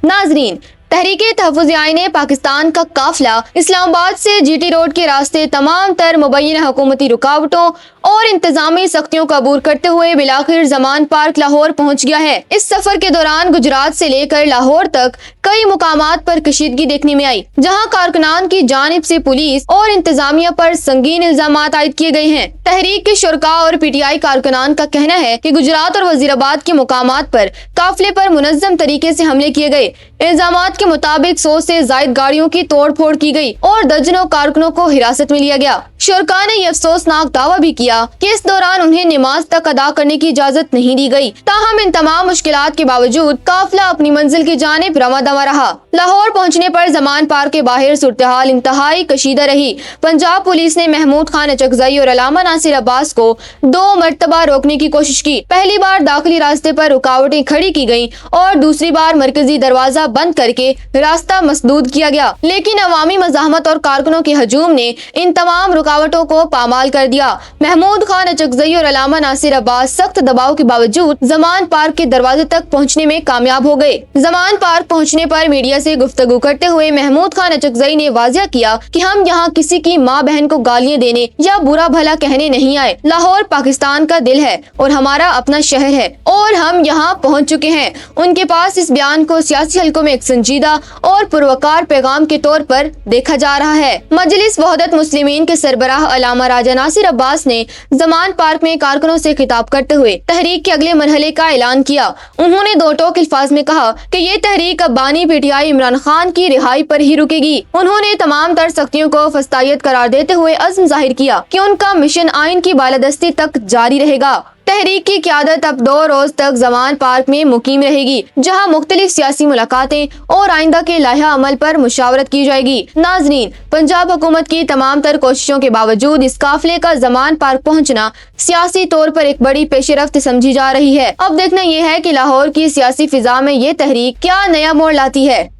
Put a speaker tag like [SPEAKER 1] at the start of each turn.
[SPEAKER 1] नाजरीन, तहरीक तहफ़्फ़ुज़ आईन पाकिस्तान का काफिला इस्लामाबाद से GT रोड के रास्ते तमाम तर मुबैना हुकूमती रुकावटों और इंतजामी सख्तियों का अबूर करते हुए बिलाखिर ज़मान पार्क लाहौर पहुँच गया है। इस सफर के दौरान गुजरात से लेकर लाहौर तक कई मुकामात पर कशीदगी देखने में आई, जहाँ कारकुनान की जानिब से पुलिस और इंतजामिया पर संगीन इल्जामात आयद किए गए हैं। तहरीक के शुरका और PTI कारकुनान का कहना है कि गुजरात और वजीराबाद के मुकामात पर काफिले पर मुनज़्ज़म तरीके से हमले किए गए। इल्जामात के मुताबिक 100 से जायद गाड़ियों की तोड़ फोड़ की गई और दर्जनों कारकुनों को हिरासत में लिया गया। शुरका ने यह अफसोसनाक दावा भी किया कि इस दौरान उन्हें नमाज तक अदा करने की इजाजत नहीं दी गई। ताहम इन तमाम मुश्किलात के बावजूद काफिला अपनी मंजिल की जानिब रवा दवा रहा। लाहौर पहुंचने पर ज़मान पार्क के बाहर सूरत-ए-हाल इंतहाई कशीदा रही। पंजाब पुलिस ने महमूद खान अचकजई और अलामा नासिर अब्बास को 2 मरतबा रोकने की कोशिश की। पहली बार दाखिली रास्ते पर रुकावटें खड़ी की गयी और दूसरी बार मरकजी दरवाजा बंद करके रास्ता मसदूद किया गया, लेकिन अवामी मज़ाहमत और कारकुनों के हजूम ने इन तमाम रुकावटों को पामाल कर दिया। महमूद खान अचकजई और अलामा नासिर अब्बास सख्त दबाव के बावजूद ज़मान पार्क के दरवाजे तक पहुँचने में कामयाब हो गए। ज़मान पार्क पहुँचने पर मीडिया से गुफ्तगू करते हुए महमूद खान अचकजई ने वाज़ेह किया कि हम यहाँ किसी की माँ बहन को गालियाँ देने या बुरा भला कहने नहीं आए। लाहौर पाकिस्तान का दिल है और हमारा अपना शहर है और हम यहाँ पहुँच चुके हैं। उनके पास इस बयान को सियासी हलकों में एक संजीदा और पुरवकार पैगाम के तौर पर देखा जा रहा है। मजलिस वहदत मुस्लिमीन के सरबराह अलामा राजा नासिर अब्बास ने ज़मान पार्क में कारकुनों से खिताब करते हुए तहरीक के अगले मरहले का ऐलान किया। उन्होंने 2 टोक अल्फाज में कहा कि ये तहरीक अब बानी PTI इमरान खान की रिहाई पर ही रुकेगी। उन्होंने तमाम तर सख्तियों को फस्तायत करार देते हुए अज़्म जाहिर किया कि उनका मिशन आइन की बालादस्ती तक जारी रहेगा। तहरीक की क़यादत अब 2 रोज तक ज़मान पार्क में मुकीम रहेगी, जहां मुख्तलिफ सियासी मुलाकातें और आइंदा के लाइहा अमल पर मुशावरत की जाएगी। नाजरीन, पंजाब हुकूमत की तमाम तर कोशिशों के बावजूद इस काफिले का ज़मान पार्क पहुंचना सियासी तौर पर एक बड़ी पेशरफ्त समझी जा रही है। अब देखना यह है कि लाहौर की सियासी फिजा में ये तहरीक क्या नया मोड़ लाती है।